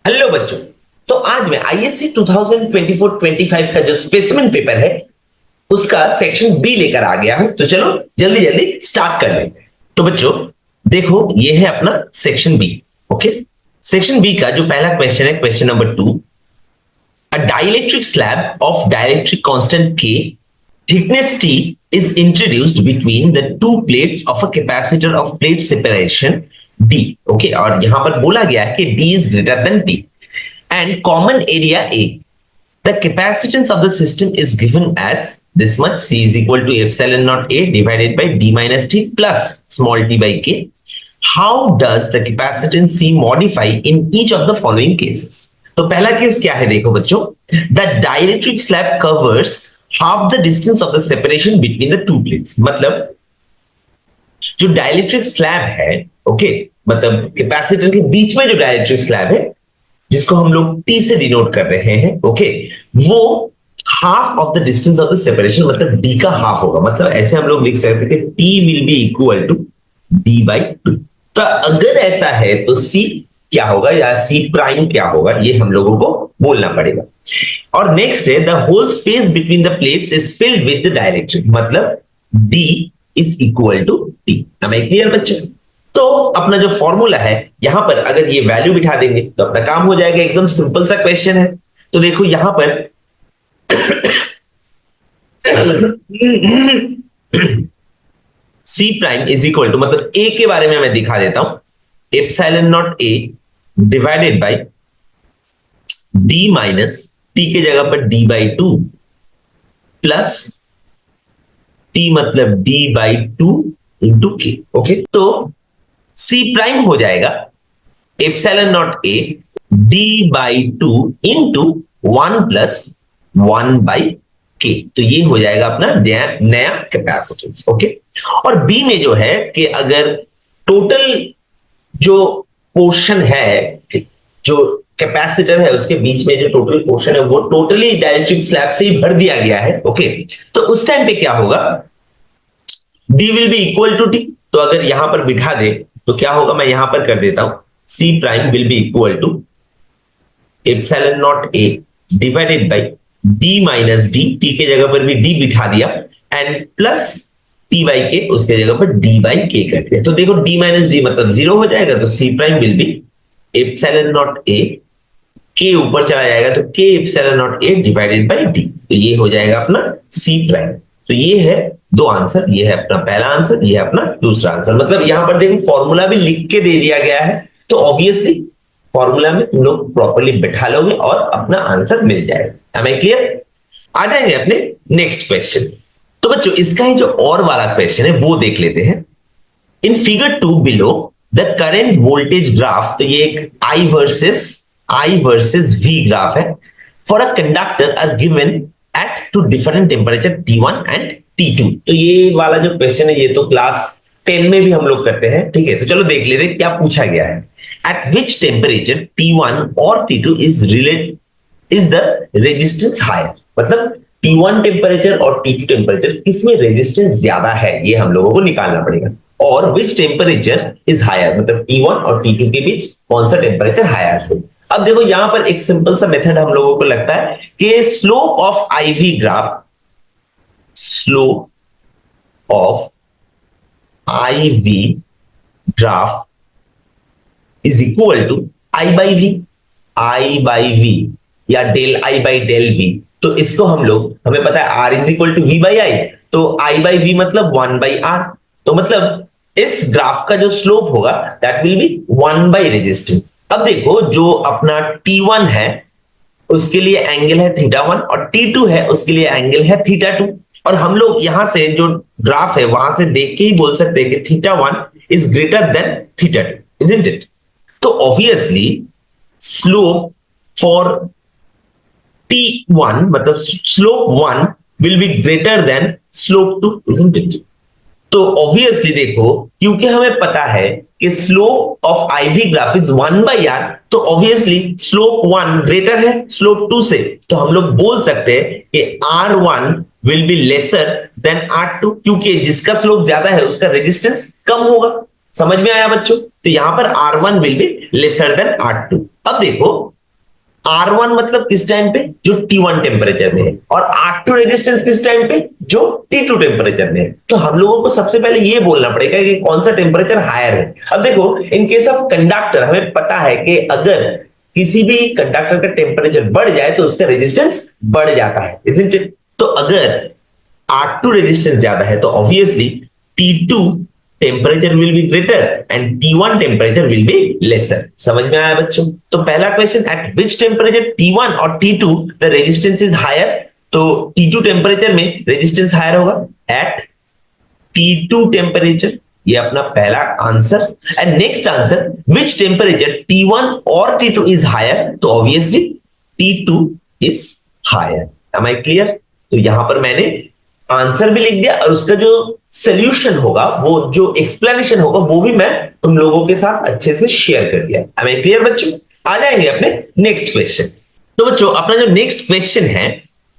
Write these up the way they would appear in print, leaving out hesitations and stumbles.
Hello बच्चों। तो आज मैं आईएससी 2024-25 का जो स्पेसिमेन पेपर है उसका सेक्शन बी लेकर आ गया हूं। तो चलो जल्दी जल्दी स्टार्ट कर लेते हैं। तो बच्चों देखो, ये है अपना section B. Okay, section B का जो पहला क्वेश्चन है, question number 2। A dielectric slab of dielectric constant K, thickness T is introduced between the two plates of a capacitor of plate separation D. Okay, और यहां पर बोला गया है कि D is greater than T and common area A. The capacitance of the system is given as this much. C is equal to epsilon naught A divided by D minus T plus small t by K. How does the capacitance C modify in each of the following cases? तो पहला case क्या है, देखो बच्चों। The dielectric slab covers half the distance of the separation between the two plates. मतलब जो dielectric slab है, okay, मतलब कैपेसिटर के बीच में जो डाइलेक्ट्रिक स्लैब है जिसको हम लोग टी से डिनोट कर रहे हैं, ओके, वो half of the distance of the separation, मतलब डी का हाफ होगा। मतलब ऐसे हम लोग लिख सकते हैं T will be equal to D by two. तो अगर ऐसा है तो सी क्या होगा या सी प्राइम क्या होगा, ये हम लोगों को बोलना पड़ेगा। और नेक्स्ट है, the whole space between the plates is filled with the dielectric, मतलब d is equal to t. हमें क्लियर बच्चों? तो अपना जो फॉर्मूला है यहां पर अगर ये वैल्यू बिठा देंगे तो अपना काम हो जाएगा। एकदम सिंपल सा क्वेश्चन है। तो देखो यहां पर C prime is equal to, मतलब ए के बारे में मैं दिखा देता हूं, epsilon naught a divided by d minus T के जगह पर D by two plus T, मतलब डी बाई टू इंटू के। ओके, तो सी प्राइम हो जाएगा epsilon naught A D by two into one plus one by के। तो ये हो जाएगा अपना नया कैपेसिटेंस। ओके, और बी में जो है कि अगर टोटल जो पोर्शन है, जो कैपेसिटर है उसके बीच में जो टोटल पोर्शन है वो टोटली डाइलेक्ट्रिक स्लैब से ही भर दिया गया है। ओके, तो उस टाइम पे क्या होगा, D will be equal to T. तो अगर यहां पर बिठा दे तो क्या होगा, मैं यहां पर कर देता हूं, c prime will be equal to epsilon naught a divided by d minus d, t के जगह पर भी डी बिठा दिया, एंड प्लस टी बाई के, उसके जगह पर डी बाई के कर दिया। तो देखो डी माइनस डी मतलब जीरो हो जाएगा, तो c prime will be epsilon naught a, k ऊपर चला जाएगा तो k epsilon naught a divided by d. तो ये हो जाएगा अपना सी प्राइम। तो ये है दो आंसर, ये है अपना पहला आंसर, ये है अपना दूसरा आंसर। मतलब यहां पर देखो फॉर्मूला भी लिख के दे दिया गया है, तो ऑब्वियसली फॉर्मूला में तुम लोग प्रॉपर्ली बिठा लोगे और अपना आंसर मिल जाएगा। M I clear? आ जाएंगे अपने नेक्स्ट क्वेश्चन। तो बच्चों इसका ही जो और वाला क्वेश्चन है वो देख लेते हैं। In figure 2 below the current voltage graph, तो ये एक आई वर्सेस वी ग्राफ है, for a conductor are given at two different temperature T1 and T2। तो ये वाला जो क्वेश्चन है ये तो क्लास 10 में भी हम लोग करते हैं। ठीक है, तो चलो देख लेते हैं क्या पूछा गया है। एट विच टेम्परेचर T1 और T2 is the resistance higher, मतलब T1 टेम्परेचर और T2 टेम्परेचर किसमें रेजिस्टेंस ज्यादा है, ये हम लोगों को निकालना पड़ेगा। और विच टेम्परेचर इज हायर, मतलब T1 और T2 के बीच कौन सा टेम्परेचर हायर है। अब देखो यहां पर एक सिंपल सा मेथड हम लोगों को लगता है कि slope of IV graph, slope of IV graph is equal to I by V या del I by del V. तो इसको हम लोग, हमें पता है R is equal to V by I, तो आई बाई वी मतलब वन बाई आर। तो मतलब इस ग्राफ का जो स्लोप होगा that will be one by resistance. अब देखो जो अपना T1 है उसके लिए एंगल है θ1 और T2 है उसके लिए एंगल है θ2। और हम लोग यहां से जो ग्राफ है वहां से देख के ही बोल सकते हैं कि θ1 is greater than θ2, isn't it? तो ऑब्वियसली स्लोप फॉर T1 मतलब slope 1 will be greater than slope 2, isn't it? तो ऑब्वियसली देखो, क्योंकि हमें पता है कि slope of IV graph is 1 by R, तो ऑब्वियसली स्लोप 1 ग्रेटर है स्लोप 2 से। तो हम लोग बोल सकते हैं कि R1 will be lesser than R2, क्योंकि जिसका स्लोप ज्यादा है उसका रेजिस्टेंस कम होगा। समझ में आया बच्चों? तो यहां पर R1 will be lesser than R2। अब देखो R1 मतलब किस टाइम पे, जो T1 टेम्परेचर में है, और R2 रेजिस्टेंस किस टाइम पे, जो T2 टेम्परेचर में है। तो हम लोगों को सबसे पहले ये बोलना पड़ेगा कि कौन सा टेम्परेचर हायर है। अब देखो, इन केस ऑफ कंडक्टर हमें पता है कि अगर किसी भी कंडक्टर का टेम्परेचर बढ़ जाए तो उसका रेजिस्टेंस बढ़ जाता है, isn't it? तो अगर R2 रेजिस्टेंस ज्यादा है तो obviously T2 temperature will be greater and T1 temperature will be lesser. समझ में आया बच्चों? तो पहला क्वेश्चन, एट विच टेम्परेचर T1 और T2 the resistance is higher. तो T2 टेम्परेचर में रेजिस्टेंस हायर होगा एट T2 टेम्परेचर, ये अपना पहला answer. And next answer, which temperature T1 और T2 इज हायर, तो obviously T2 is higher. Am I clear? तो यहां पर मैंने आंसर भी लिख दिया और उसका जो सोल्यूशन होगा, वो जो एक्सप्लेनेशन होगा, वो भी मैं तुम लोगों के साथ अच्छे से शेयर कर दिया। एम आई क्लियर बच्चों? आ जाएंगे अपने नेक्स्ट क्वेश्चन। तो बच्चों, अपना जो नेक्स्ट क्वेश्चन है,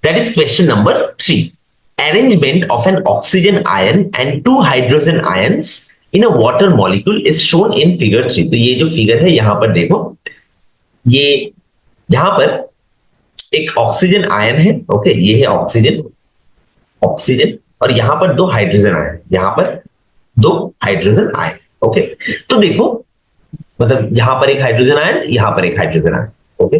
that is question number 3। Arrangement of N oxygen ion and 2 hydrogen ions in a water molecule is shown in figure 3। तो ये जो फिगर है यहां पर देखो, ये यहां पर एक ऑक्सीजन आयन है, ओके, ये है ऑक्सीजन, ऑक्सीजन, और यहां पर 2 हाइड्रोजन आयन, यहां पर 2 हाइड्रोजन आयन, ओके। तो देखो, मतलब यहां पर एक हाइड्रोजन आयन, यहां पर एक hydrogen ion, okay.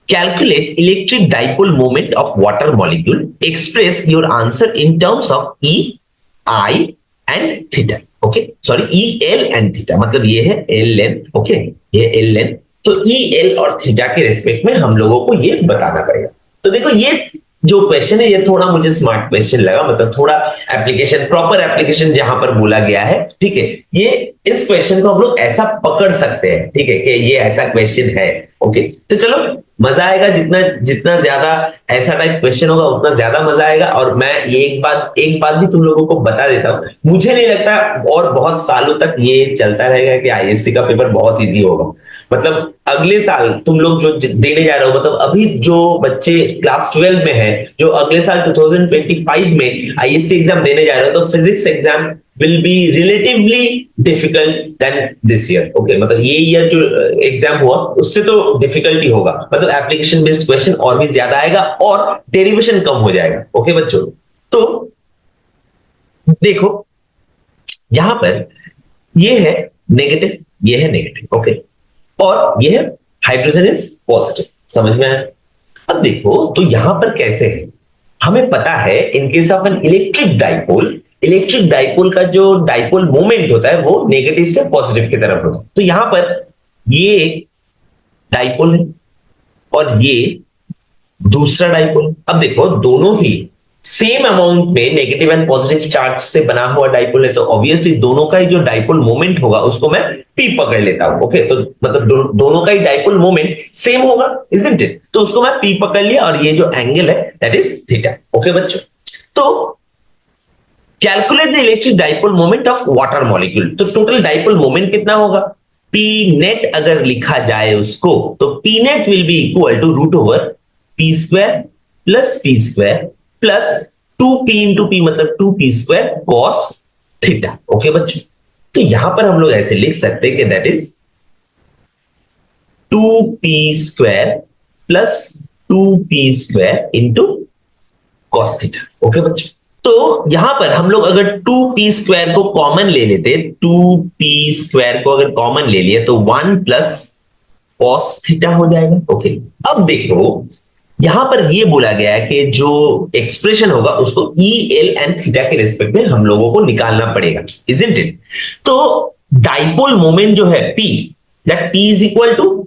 Calculate electric dipole moment of water molecule, express your answer in terms of E, I and theta, okay. Sorry, E, L and theta, मतलब ये है एल लेंथ, ओके, ये L length. तो ई, L और theta के respect में हम लोगों को ये बताना पड़ेगा। तो देखो, ये जो क्वेश्चन है ये थोड़ा मुझे स्मार्ट क्वेश्चन लगा, मतलब थोड़ा एप्लीकेशन, प्रॉपर एप्लीकेशन जहां पर बोला गया है, ठीक है। ये इस क्वेश्चन को हम लोग ऐसा पकड़ सकते हैं, ठीक है, कि ये ऐसा क्वेश्चन है, ओके। तो चलो, मजा आएगा, जितना जितना ज्यादा ऐसा टाइप क्वेश्चन होगा उतना ज्यादा मजा आएगा। और मैं ये एक बात भी तुम लोगों को बता देता हूं, मुझे नहीं लगता और बहुत सालों तक ये चलता रहेगा कि आईएससी का पेपर बहुत इजी होगा। मतलब अगले साल तुम लोग जो देने जा रहे हो, मतलब अभी जो बच्चे क्लास 12 में है, जो अगले साल 2025 में आईएससी एग्जाम देने जा रहे हो, तो physics exam will be relatively difficult than this year, okay. मतलब ये ईयर जो एग्जाम हुआ उससे तो डिफिकल्टी होगा, मतलब एप्लीकेशन बेस्ड क्वेश्चन और भी ज्यादा आएगा और डेरिवेशन कम हो जाएगा, ओके बच्चों। तो देखो, यहां पर ये है नेगेटिव, ये है नेगेटिव, ओके, और ये है हाइड्रोजन इज पॉजिटिव। समझ में आया? अब देखो, तो यहां पर कैसे है, हमें पता है in case of an electric dipole का जो डाइपोल मोमेंट होता है वो नेगेटिव से पॉजिटिव की तरफ होता है। तो यहां पर ये डाइपोल है और ये दूसरा डाइपोल। अब देखो, दोनों ही सेम अमाउंट में नेगेटिव एंड पॉजिटिव चार्ज से बना हुआ डाइपोल है, तो ऑब्वियसली दोनों का ही जो डाइपोल मोमेंट होगा उसको मैं पी पकड़ लेता हूं, ओके। तो मतलब दोनों का ही डाइपोल मोमेंट सेम होगा, इजंट इट? तो उसको मैं पी पकड़ लिया और ये जो एंगल है दैट इज थीटा, ओके बच्चों। तो calculate the electric dipole moment of water molecule. तो टोटल डाइपोल मोमेंट कितना होगा? पी नेट अगर लिखा जाए उसको, तो P net will be equal to root over P square plus 2p into P, मतलब 2p square cos theta, okay बच्चों। तो यहां पर हम लोग ऐसे लिख सकते हैं कि that is 2p square plus 2p square into cos theta, okay बच्चों। तो यहां पर हम लोग अगर 2p स्क्वायर को कॉमन ले लेते, 2p स्क्वायर को अगर कॉमन ले लिया तो 1 प्लस कॉस थीटा हो जाएगा, ओके। अब देखो, यहां पर ये बोला गया है कि जो एक्सप्रेशन होगा उसको ई, एल एंड थीटा के रेस्पेक्ट में हम लोगों को निकालना पड़ेगा, इजंट इट? तो डाइपोल मोमेंट जो है P, that P is equal to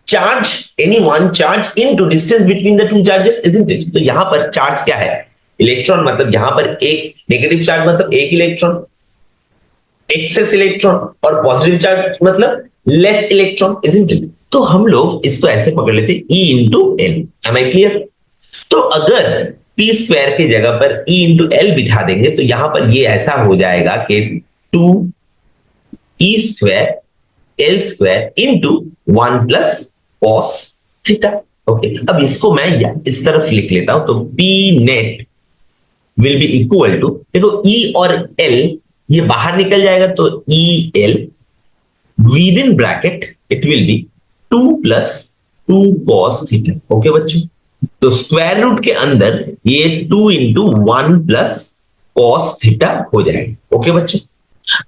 charge, any one charge into distance between the two charges, isn't it? तो यहां पर चार्ज क्या है? इलेक्ट्रॉन, मतलब यहां पर एक नेगेटिव चार्ज मतलब एक इलेक्ट्रॉन, एक्सेस इलेक्ट्रॉन, और पॉजिटिव चार्ज मतलब लेस इलेक्ट्रॉन, इजंट इट? तो हम लोग इसको ऐसे पकड़ लेते E इंटू एल। Am I clear? तो अगर P स्क्वायर की जगह पर E इंटू एल बिठा देंगे तो यहां पर ये ऐसा हो जाएगा कि 2 E square L square into 1 plus cos theta, okay. अब इसको मैं इस तरफ लिख लेता हूं, तो P net will be equal to, देखो E और L ये बाहर निकल जाएगा, तो E L with in bracket it will be 2 plus 2 cos theta. Okay बच्चों, तो स्क्वायर रूट के अंदर ये 2 इंटू 1 प्लस कॉस थीटा हो जाएगा। ओके बच्चों,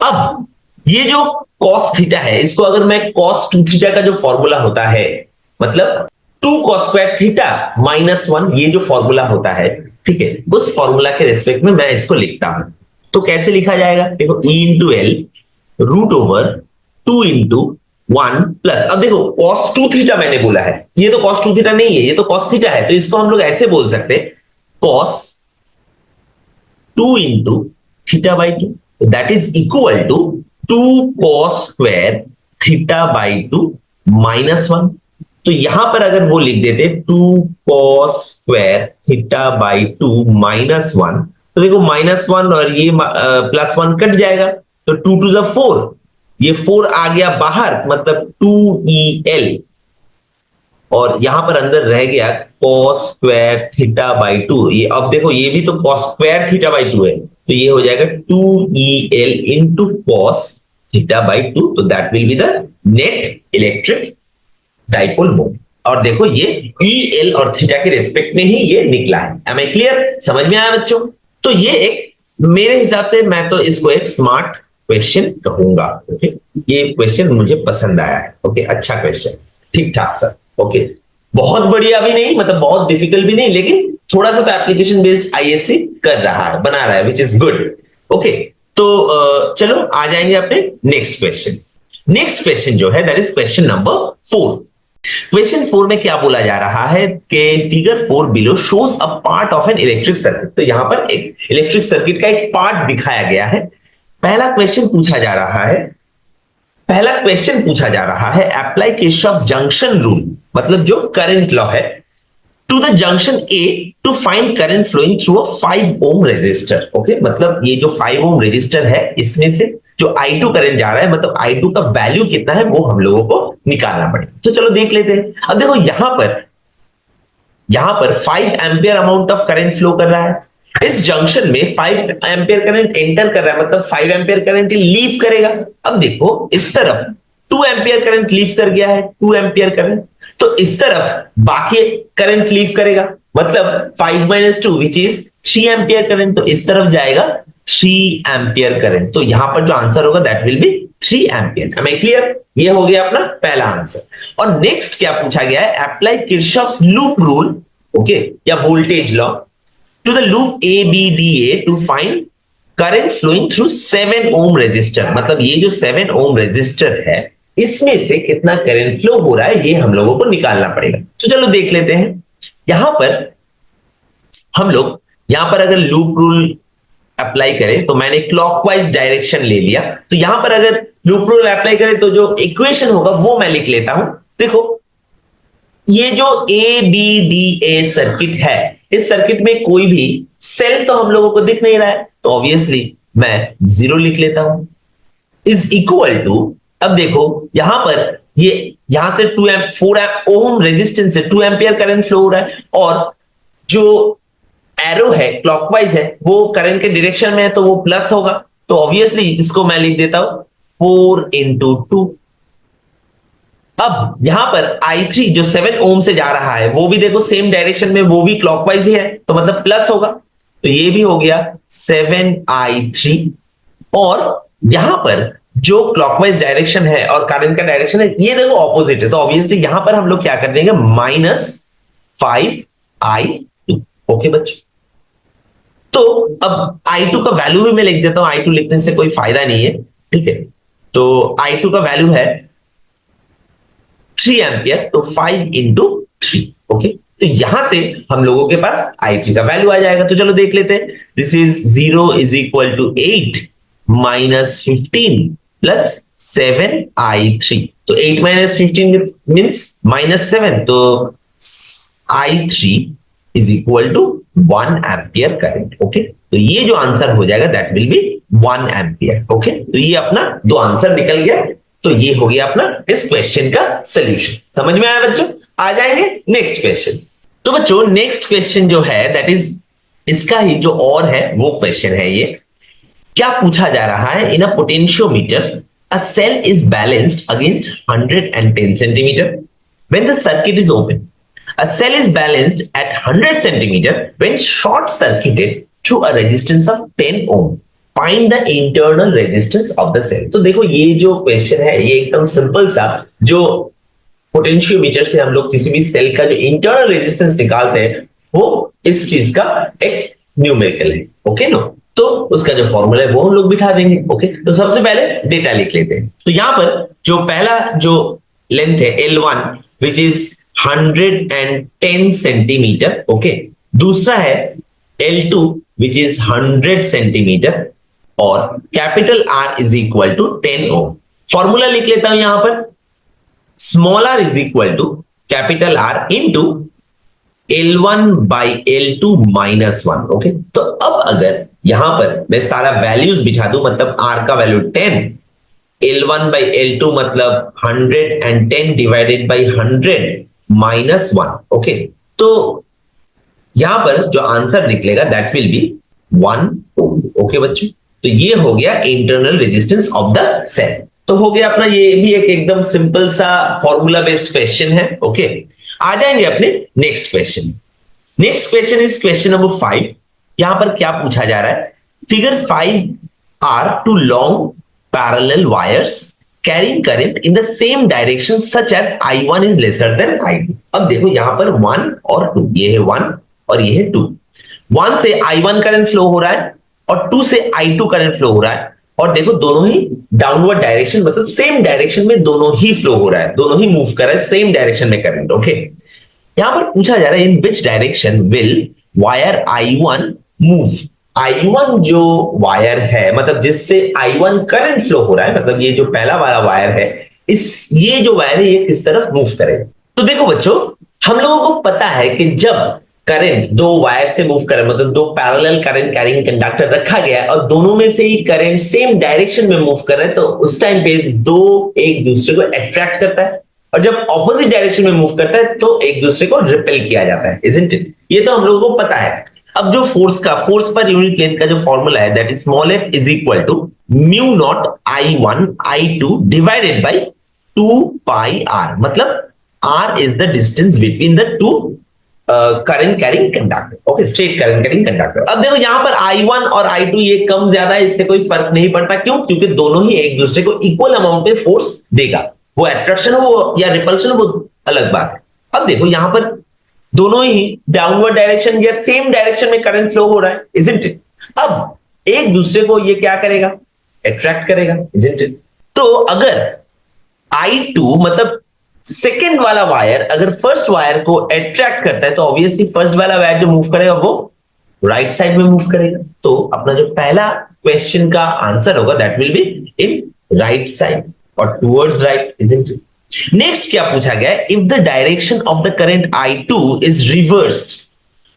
अब ये जो कॉस थीटा है, इसको अगर मैं कॉस 2 थीटा का जो फॉर्मूला होता है, मतलब 2 कॉस स्क्वायर थीटा माइनस 1, ये जो फॉर्मूला होता है, ठीक है, उस फॉर्मूला के रेस्पेक्ट में मैं इसको लिखता हूं। तो कैसे लिखा जाएगा, देखो E into L root over 2 into 1 plus, अब देखो कॉस 2 थीटा मैंने बोला है, ये तो कॉस 2 थीटा नहीं है, ये तो कॉस थीटा है, तो इसको हम लोग ऐसे बोल सकते हैं cos 2 into theta by 2, that is equal to 2 cos square theta by 2 minus 1। तो यहां पर अगर वो लिख देते 2 cos square theta by 2 minus 1, तो देखो माइनस 1 और ये प्लस 1 कट जाएगा, तो 2 टू द 4, ये 4 आ गया बाहर, मतलब 2EL, और यहां पर अंदर रह गया cos स्क्वायर थीटा बाई 2। ये अब देखो ये भी तो cos स्क्वायर थीटा बाई 2 है, तो ये हो जाएगा 2EL into cos theta by 2, तो that will be the net electric dipole moment. और देखो ये EL और थीटा के रिस्पेक्ट में ही ये निकला है। एम आई क्लियर, समझ में आया बच्चों? तो ये एक, मेरे हिसाब से मैं तो इसको एक स्मार्ट क्वेश्चन कहूंगा। ओके, ये क्वेश्चन मुझे पसंद आया है। ओके, अच्छा क्वेश्चन, ठीक ठाक सर। ओके, बहुत बढ़िया भी नहीं, मतलब बहुत डिफिकल्ट भी नहीं, लेकिन थोड़ा सा तो एप्लीकेशन बेस्ड आईएससी कर रहा है, बना रहा है, विच इज गुड। ओके, तो चलो आ जाएंगे अपने नेक्स्ट क्वेश्चन। नेक्स्ट क्वेश्चन जो है that is question number 4। Question 4 में क्या बोला जा रहा है कि figure 4 below shows a part of an electric circuit. तो यहां पर एक इलेक्ट्रिक सर्किट का एक पार्ट दिखाया गया है। पहला क्वेश्चन पूछा जा रहा है, अप्लाई किरचॉफ जंक्शन रूल, मतलब जो करंट लॉ है, to the junction A to find current flowing through a 5 ohm resistor. Okay, मतलब ये जो 5 ओम रेजिस्टर है, इसमें से जो I2 करंट जा रहा है, मतलब I2 का वैल्यू कितना है, वो हम लोगों को निकालना पड़ेगा। तो चलो देख लेते हैं। अब देखो यहां पर 5 ampere amount of current flow कर रहा है। इस जंक्शन में 5 एम्पियर करंट एंटर कर रहा है, मतलब 5 एम्पियर करंट लीव करेगा। अब देखो इस तरफ 2 एम्पियर करंट लीव कर गया है, 2 एम्पियर करंट, तो इस तरफ बाकी करंट लीव करेगा, मतलब 5 minus 2 which is 3 ampere current, तो इस तरफ जाएगा 3 एम्पियर करंट। तो यहां पर जो आंसर होगा that will be 3 ampere. Am I clear? ये हो गया अपना पहला आंसर। और नेक्स्ट क्या पूछा गया है, apply Kirchhoff's loop rule, okay, या voltage law to the loop ABDA to find current flowing through 7 ohm resistor. मतलब ये जो 7 ओम रेजिस्टर है, इसमें से कितना करंट फ्लो हो रहा है, ये हम लोगों को निकालना पड़ेगा। तो चलो देख लेते हैं। यहां पर हम लोग, यहां पर अगर लूप रूल अप्लाई करें, तो मैंने क्लॉकवाइज डायरेक्शन ले लिया, तो यहां पर अगर लूप रूल अप्लाई करें तो जो इक्वेशन होगा वो मैं लिख लेता हूं। देखो ये जो ABDA सर्किट है, इस सर्किट में कोई भी सेल तो हम लोगों को दिख नहीं रहा है, तो ऑब्वियसली मैं 0 लिख लेता हूं। इज इक्वल टू, अब देखो यहां पर ये, यहां से 4 ओम रेजिस्टेंस से 2 एम्पियर करंट फ्लो हो रहा है, और जो एरो है क्लॉकवाइज है, वो करंट के डायरेक्शन में है, तो वो प्लस होगा। तो ऑब्वियसली इसको मैं लिख देता हूं 4 इंटू 2। अब यहां पर I3 जो 7 ओम से जा रहा है, वो भी देखो सेम डायरेक्शन में, वो भी क्लॉकवाइज ही है, तो मतलब प्लस होगा, तो ये भी हो गया 7I3। और यहां पर जो क्लॉकवाइज डायरेक्शन है और करंट का डायरेक्शन है, ये देखो ऑपोजिट है, तो ऑब्वियसली यहां पर हम लोग क्या कर देंगे, -5I2। ओके बच्चों, तो अब I2 का वैल्यू भी मैं लिख देता हूं, I2 लिखने से कोई फायदा नहीं है, ठीक है। तो I2 का वैल्यू है 3 एम्पियर, तो 5 इंटू 3। ओके, तो यहां से हम लोगों के पास I3 का वैल्यू आ जाएगा। तो चलो देख लेते हैं। This is 0 is equal to 8 minus 15 plus 7I3। तो 8 माइनस 15 मीन्स -7, तो I3 is equal to 1 ampere current. Okay, तो ये जो आंसर हो जाएगा that will be 1 ampere. Okay, तो ये अपना दो आंसर निकल गया। तो ये हो गया अपना इस क्वेश्चन का सॉल्यूशन। समझ में आया बच्चों? आ जाएंगे नेक्स्ट क्वेश्चन। तो बच्चों नेक्स्ट क्वेश्चन जो है दैट इज, इसका ही जो और है वो क्वेश्चन है ये। क्या पूछा जा रहा है, in a potentiometer a cell is balanced against 110 centimetre. When the circuit is open, a cell is balanced at 100 centimeter when short circuited through a resistance of 10 ohm. Find the internal resistance of the cell. तो देखो ये जो question है ये एकदम simple सा, जो potentiometer से हम लोग किसी भी सेल का जो इंटरनल रेजिस्टेंस निकालते हैं वो इस चीज का एक न्यूमेरिकल है। ओके नो, तो उसका जो फॉर्मूला है वो हम लोग बिठा देंगे। ओके, तो सबसे पहले डेटा लिख लेते हैं। तो यहां पर जो पहला जो लेंथ है L1 which is 110 centimetre. Okay, दूसरा है L2 विच इज 100 सेंटीमीटर और capital R is equal to 10 ohm. Formula लिख लेता हूं यहां पर, small r is equal to capital R into L1 by L2 minus 1। Okay, तो अब अगर यहां पर मैं सारा वैल्यूज बिठा दूं, मतलब R का वैल्यू 10, L1 बाई L2 मतलब 110 डिवाइडेड बाई 100 माइनस 1। ओके, तो यहां पर जो आंसर निकलेगा that will be 1 ohm. Okay बच्चों, तो ये हो गया internal resistance of the cell. तो हो गया अपना, ये भी एक एकदम सिंपल सा फॉर्मूला बेस्ड क्वेश्चन है। ओके, आ जाएंगे अपने next question. Next question is question number 5। यहां पर क्या पूछा जा रहा है, figure 5 are two long parallel wires carrying current in the same direction such as I1 is lesser than I2। अब देखो यहां पर 1 और 2, ये है 1 और ये है 2। 1 से I1 करंट फ्लो हो रहा है और 2 से I2 करंट फ्लो हो रहा है, और देखो दोनों ही डाउनवर्ड डायरेक्शन, मतलब सेम डायरेक्शन में दोनों ही फ्लो हो रहा है, दोनों ही मूव कर रहा है सेम डायरेक्शन में करंट। ओके, यहां पर पूछा जा रहा है in which direction will wire I1 move. I1 जो वायर है, मतलब जिससे I1 करंट फ्लो हो रहा है, मतलब ये जो पहला वाला वायर है, ये जो वायर है ये किस तरफ मूव करेगा। तो देखो बच्चों, हम लोगों को पता है कि जब करंट दो वायर से मूव कर, मतलब दो पैरेलल करंट कैरिंग कंडक्टर रखा गया है और दोनों में से ही करंट सेम डायरेक्शन में मूव कर रहे हैं, तो उस टाइम पे दो एक दूसरे को अट्रैक्ट करता है, और जब ऑपोजिट डायरेक्शन में मूव करता है तो एक दूसरे को रिपेल किया जाता है, इजंट इट? ये तो हम लोगों को पता है। अब जो फोर्स पर यूनिट लेंथ का जो फॉर्मूला है that is small f is equal to mu naught I1 I2 divided by 2 pi r, मतलब r is the distance between the two current carrying conductor. Okay, straight current carrying conductor. अब देखो यहां पर I1 और I2 ये कम ज्यादा है, इससे कोई फर्क नहीं पड़ता। क्यों? क्योंकि दोनों ही एक दूसरे को इक्वल अमाउंट में फोर्स देगा। वो अट्रैक्शन हो या रिपल्शन हो, वो अलग बात है। अब देखो यहां पर दोनों ही डाउनवर्ड डायरेक्शन या सेम डायरेक्शन में करंट फ्लो हो रहा है, इजंट इट? अब एक दूसरे को ये क्या करेगा, अट्रैक्ट करेगा, इजंट इट? तो अगर I2 मतलब सेकेंड वाला वायर अगर फर्स्ट वायर को अट्रैक्ट करता है, तो ऑब्वियसली फर्स्ट वाला वायर जो मूव करेगा वो राइट साइड में मूव करेगा। तो अपना जो पहला क्वेश्चन का आंसर होगा that will be in right side और towards right, isn't it? Next क्या पूछा गया है, if the direction of the current I2 is reversed,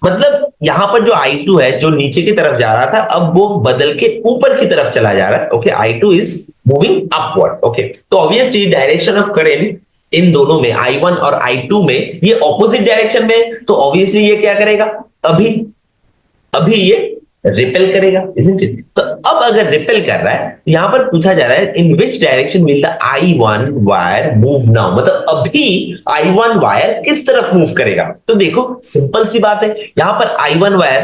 मतलब यहां पर जो I2 है जो नीचे की तरफ जा रहा था, अब वो बदल के ऊपर की तरफ चला जा रहा है। Okay, I2 is moving upward. Okay, तो obviously direction of current in दोनों में I1 और I2 में ये ऑपोजिट डायरेक्शन में, तो ऑब्वियसली ये क्या करेगा, अभी ये रिपेल करेगा, इजंट इट? तो अब अगर रिपेल कर रहा है, तो यहां पर पूछा जा रहा है in which direction will the I1 wire move now, मतलब अभी I1 वायर किस तरफ मूव करेगा। तो देखो सिंपल सी बात है, यहां पर I1 वायर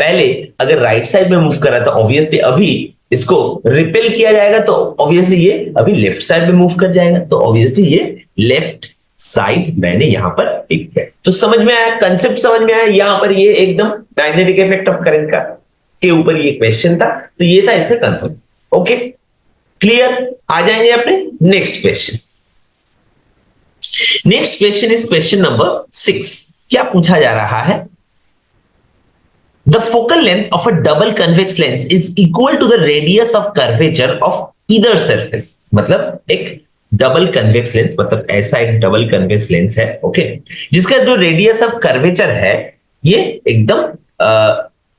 पहले अगर राइट साइड में मूव कर रहा था, ऑब्वियसली अभी इसको रिपेल किया जाएगा, तो ऑब्वियसली ये अभी लेफ्ट साइड में मूव कर जाएगा, तो ऑब्वियसली ये लेफ्ट साइड मैंने यहां पर लिख किया। तो समझ में आया, कंसेप्ट समझ में आया? यहां पर ये एकदम मैग्नेटिक इफेक्ट ऑफ करंट का के ऊपर ये क्वेश्चन था, तो ये था इसका कंसेप्ट। Okay, clear? आ जाएंगे अपने next question. Next question is question number 6। क्या पूछा जा रहा है, the focal length of a double convex lens is equal to the radius of curvature of either surface। मतलब एक डबल कन्वेक्स लेंस, मतलब ऐसा एक डबल कन्वेक्स लेंस है, ओके, जिसका जो रेडियस ऑफ कर्वेचर है ये एकदम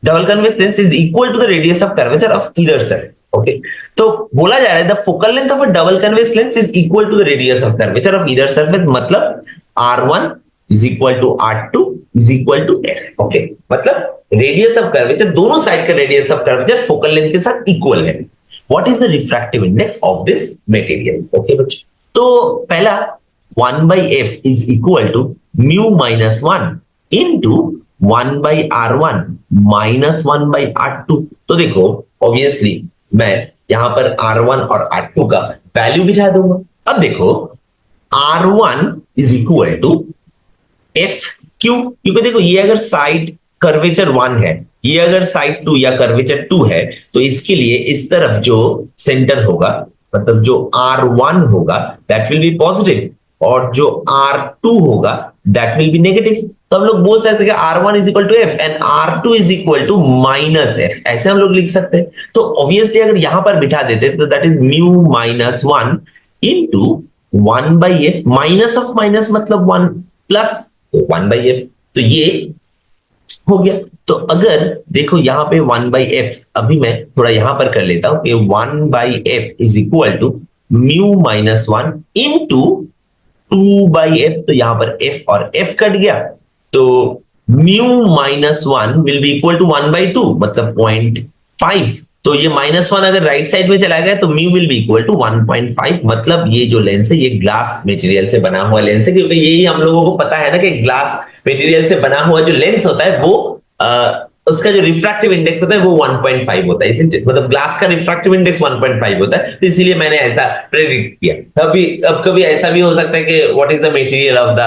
double convex lens is equal to the radius of curvature of either surface. Okay, तो बोला जा रहा है the focal length of a double convex lens is equal to the radius of curvature of either surface, मतलब R1 is equal to R2 is equal to F। Okay, मतलब radius of curvature, दोनों side का radius of curvature focal length के साथ equal है। What is the refractive index of this material? Okay बच्चों, तो पहला 1 by f is equal to mu minus 1 into 1 by r1 minus 1 by r2। तो देखो ऑब्वियसली मैं यहां पर r1 और r2 का वैल्यू बिठा दूंगा। अब देखो r1 is equal to F Q, क्योंकि देखो ये अगर साइड कर्वेचर 1 है, ये अगर साइड 2 या कर्वेचर 2 है, तो इसके लिए इस तरफ जो सेंटर होगा, मतलब जो R1 होगा दैट विल बी पॉजिटिव, और जो R2 होगा दैट विल बी नेगेटिव। तो हम लोग बोल सकते हैं कि R1 is equal to F and R2 is equal to minus F, ऐसे हम लोग लिख सकते हैं। तो ऑब्वियसली अगर यहां पर बिठा देते तो that is mu minus 1 into 1 by F, minus of minus मतलब 1 प्लस 1 बाई एफ, तो ये हो गया। तो अगर देखो यहां पे 1 बाई एफ, अभी मैं थोड़ा यहां पर कर लेता हूं कि 1 by F is equal to mu minus 1 into 2 by F, तो यहां पर एफ और एफ कट गया, तो mu minus 1 will be equal to 1 by 2 मतलब 0.5। तो ये -1 अगर राइट साइड में चला गया तो mu will be equal to 1.5, मतलब ये जो लेंस है ये ग्लास मटेरियल से बना हुआ लेंस है, क्योंकि यही हम लोगों को पता है ना कि ग्लास मटेरियल से बना हुआ जो लेंस होता है वो उसका जो रिफ्रैक्टिव इंडेक्स होता है वो 1.5 होता है, मतलब ग्लास का रिफ्रैक्टिव इंडेक्स 1.5 होता है, तो इसीलिए मैंने ऐसा प्रेडिक्ट किया। अब कभी ऐसा भी हो सकता है कि what is the material of the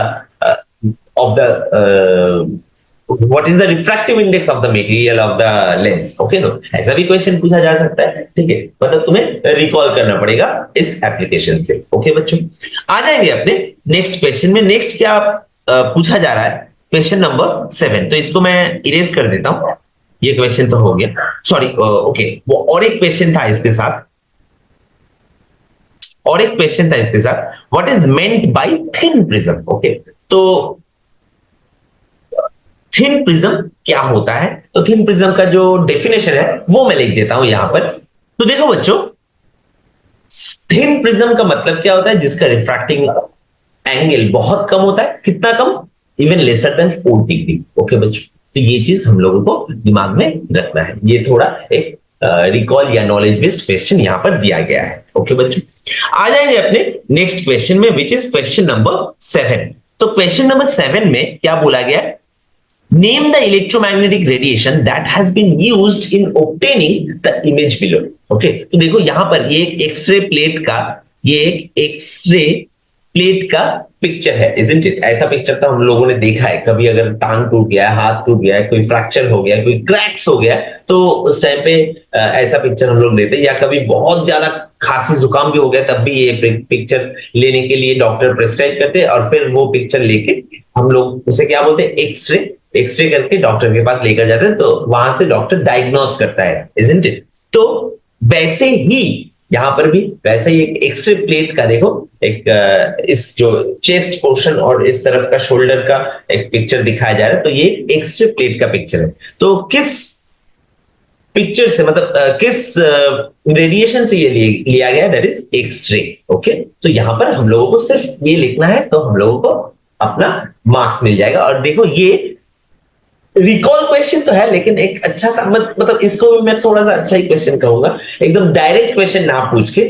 what is the refractive index of the material of the lens, okay no, ऐसा भी क्वेश्चन पूछा जा सकता है, ठीक है, मतलब तुम्हें रिकॉल करना पड़ेगा इस एप्लीकेशन से। ओके बच्चों, आ जाएंगे अपने नेक्स्ट क्वेश्चन में। नेक्स्ट क्या पूछा जा रहा है, क्वेश्चन नंबर 7, तो इसको मैं इरेज कर देता हूं, ये क्वेश्चन तो हो गया, सॉरी ओके, वो और एक क्वेश्चन था इसके साथ, what is meant by thin prism. Okay, तो थिन प्रिज्म क्या होता है, तो थिन प्रिज्म का जो डेफिनेशन है वो मैं लिख देता हूं यहां पर। तो देखो बच्चों, थिन प्रिज्म का मतलब क्या होता है, जिसका रिफ्रैक्टिंग एंगल बहुत कम होता है, कितना कम, even lesser than 4 degree. Okay बच्चों, तो ये चीज हम लोगों को दिमाग में रखना है, ये थोड़ा एक रिकॉल या नॉलेज बेस्ड क्वेश्चन यहां पर दिया गया है। ओके बच्चों, आ जाएंगे अपने नेक्स्ट क्वेश्चन में, विच इज क्वेश्चन नंबर 7। तो क्वेश्चन नंबर 7 में क्या बोला गया है, name the electromagnetic radiation that has been used in obtaining the image below। Okay, तो देखो यहां पर ये एक एक्सरे प्लेट का, ये एक एक्सरे प्लेट का पिक्चर है, isn't it? ऐसा पिक्चर तो हम लोगों ने देखा है, कभी अगर टांग टूट गया है, हाथ टूट गया है, कोई फ्रैक्चर हो गया है, कोई क्रैक्स हो गया है, तो उस टाइम पे ऐसा पिक्चर हम लोग लेते हैं, या कभी बहुत ज्यादा खांसी जुकाम भी हो गया तब भी ये पिक्चर लेने के लिए डॉक्टर प्रिस्क्राइब करते हैं, और फिर वो पिक्चर लेके हम लोग उसे क्या बोलते हैं, एक्सरे करके डॉक्टर के पास लेकर जाते हैं, तो वहां से डॉक्टर डायग्नोस करता है, isn't it? तो वैसे ही यहां पर भी वैसे ही एक एक्सरे प्लेट का देखो, एक इस जो चेस्ट पोर्शन और इस तरफ का शोल्डर का एक पिक्चर दिखाया जा रहा है, तो ये एक्सरे प्लेट का पिक्चर है। तो किस पिक्चर से, मतलब किस रेडिएशन से ये लिया गया, दैट इज एक्सरे। ओके, तो यहां पर हम लोगों को सिर्फ ये लिखना है, तो हम लोगों को अपना मार्क्स मिल जाएगा। और देखो ये रिकॉल क्वेश्चन तो है, लेकिन एक अच्छा सा मतलब इसको भी मैं थोड़ा सा अच्छा ही क्वेश्चन कहूंगा, एकदम डायरेक्ट क्वेश्चन ना पूछ के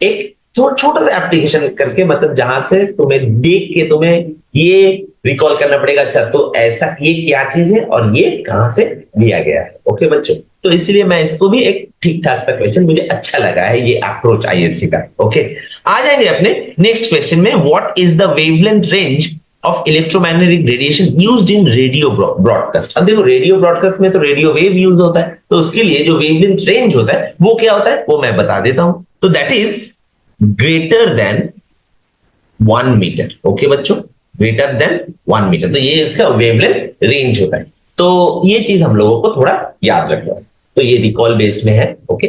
एक छोटा सा एप्लीकेशन करके, मतलब जहां से तुम्हें देख के तुम्हें ये रिकॉल करना पड़ेगा, अच्छा तो ऐसा ये क्या चीज है और ये कहां से लिया गया है। ओके बच्चों, तो इसलिए मैं इसको भी एक ठीक ठाक सा क्वेश्चन, मुझे अच्छा लगा है ये अप्रोच आईएससी का। ओके, आ जाएंगे अपने नेक्स्ट क्वेश्चन में, what is the wavelength range of electromagnetic radiation used in radio broadcast. अब देखो रेडियो ब्रॉडकास्ट में तो रेडियो वेव यूज होता है, तो उसके लिए जो वेवलेंथ रेंज होता है वो क्या होता है, वो मैं बता देता हूं। तो that is greater than 1 metre. Okay बच्चों, ग्रेटर देन 1 मीटर, तो ये इसका वेवलेंथ रेंज होता है। तो ये चीज हम लोगों को थोड़ा याद रखना है, तो ये रिकॉल बेस्ड में है। ओके,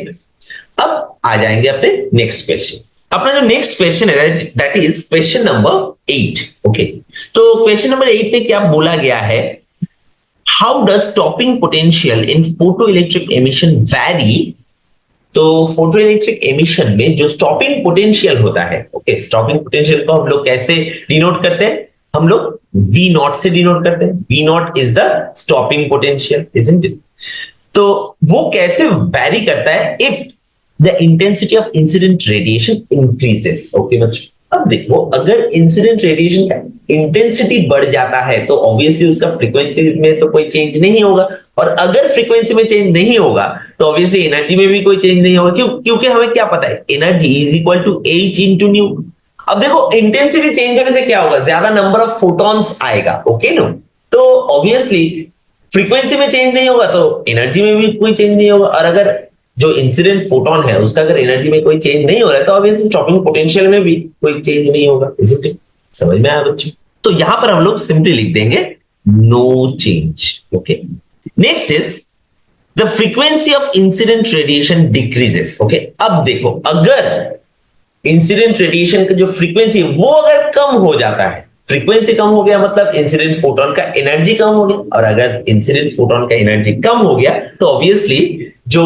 अब आ जाएंगे अपने नेक्स्ट क्वेश्चन। अपना जो नेक्स्ट क्वेश्चन है that is question number 8। Okay, तो क्वेश्चन नंबर 8 में क्या बोला गया है, how does stopping potential in photo electric emission vary. तो फोटो इलेक्ट्रिक एमिशन में जो स्टॉपिंग पोटेंशियल होता है, ओके, स्टॉपिंग पोटेंशियल को हम लोग कैसे डिनोट करते हैं, हम लोग V नॉट से डिनोट करते हैं। V not is the stopping potential, isn't it? तो वो कैसे वैरी करता है if the intensity of incident radiation increases. Okay बच्चों, अब देखो, अगर इंसिडेंट रेडिएशन का इंटेंसिटी बढ़ जाता है तो ऑब्वियसली उसका फ्रीक्वेंसी में तो कोई चेंज नहीं होगा, और अगर फ्रीक्वेंसी में चेंज नहीं होगा तो ऑब्वियसली एनर्जी में भी कोई चेंज नहीं होगा। क्योंकि हमें क्या पता है, energy is equal to H into nu. अब देखो, इंटेंसिटी चेंज होने से क्या होगा, ज्यादा नंबर ऑफ फोटॉन्स आएगा, ओके नो। तो ऑब्वियसली फ्रीक्वेंसी में चेंज नहीं होगा तो एनर्जी में भी कोई चेंज नहीं होगा, और अगर जो इंसिडेंट फोटोन है उसका अगर एनर्जी में कोई चेंज नहीं हो रहा है तो ऑब्वियसली स्टॉपिंग पोटेंशियल में भी कोई चेंज नहीं होगा, इज़न्ट इट? समझ में आया बच्चों? तो यहां पर हम लोग सिंपली लिख देंगे no change. Okay, next is the frequency of incident radiation decreases. Okay, अब देखो, अगर इंसिडेंट रेडिएशन का जो फ्रीक्वेंसी है वो अगर कम हो जाता है, फ्रीक्वेंसी कम हो गया मतलब इंसिडेंट फोटोन का एनर्जी कम हो गया, और अगर इंसिडेंट फोटोन का एनर्जी कम हो गया तो ऑब्वियसली जो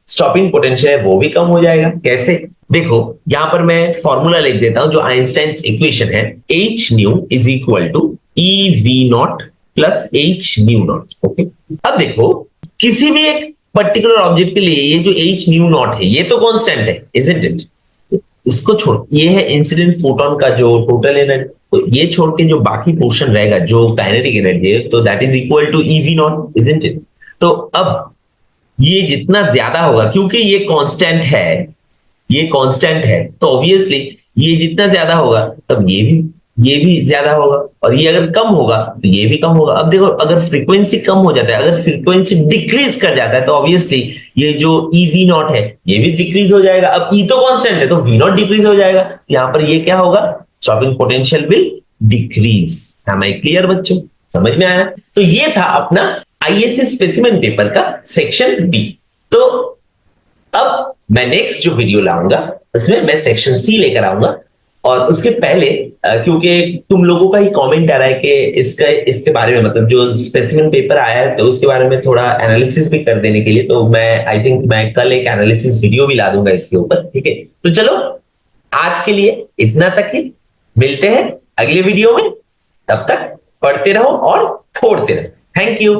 स्टॉपिंग पोटेंशियल है वो भी कम हो जाएगा। कैसे? देखो, यहां पर मैं फॉर्मूला लिख देता हूं जो आइंस्टाइन्स इक्वेशन है, H nu is equal to E V naught plus H nu naught. Okay, अब देखो, किसी भी एक पर्टिकुलर ऑब्जेक्ट के लिए ये जो एच न्यू नॉट है ये तो कांस्टेंट है, इजंट इट? इसको छोड़, ये है इंसिडेंट फोटोन का जो टोटल एनर्जी, तो ये छोड़ के जो बाकी पोर्शन रहेगा जो काइनेटिक एनर्जी है, तो that is equal to EV naught, isn't it? तो अब ये जितना ज्यादा होगा, क्योंकि ये कांस्टेंट है, ये कांस्टेंट है, तो ऑब्वियसली ये जितना ज्यादा होगा तब ये भी ज्यादा होगा, और ये अगर कम होगा तो ये भी कम होगा। अब देखो, अगर फ्रीक्वेंसी कम हो जाता है, अगर फ्रीक्वेंसी डिक्रीज कर जाता है तो ऑब्वियसली ये जो ई वी नॉट है ये भी डिक्रीज हो जाएगा। अब ई तो कांस्टेंट है तो वी नॉट डिक्रीज हो जाएगा, यहां पर ये क्या होगा, stopping potential will decrease. Am I clear बच्चों? समझ में आया? तो ये था अपना आईएसएस स्पेसिमेन पेपर का सेक्शन बी। तो अब मैं नेक्स्ट जो वीडियो लाऊंगा उसमें मैं सेक्शन सी लेकर आऊंगा, और उसके पहले क्योंकि तुम लोगों का ही कमेंट आ रहा है कि इसके बारे में, मतलब जो स्पेसिमेन पेपर आया है तो उसके बारे में थोड़ा एनालिसिस भी कर देने के लिए, तो मैं आई थिंक मैं कल एक एनालिसिस वीडियो भी ला दूंगा इसके ऊपर, ठीक है? तो चलो, आज के लिए इतना तक ही, मिलते हैं अगले वीडियो में, तब तक पढ़ते रहो और फोड़ते रहो। Thank you.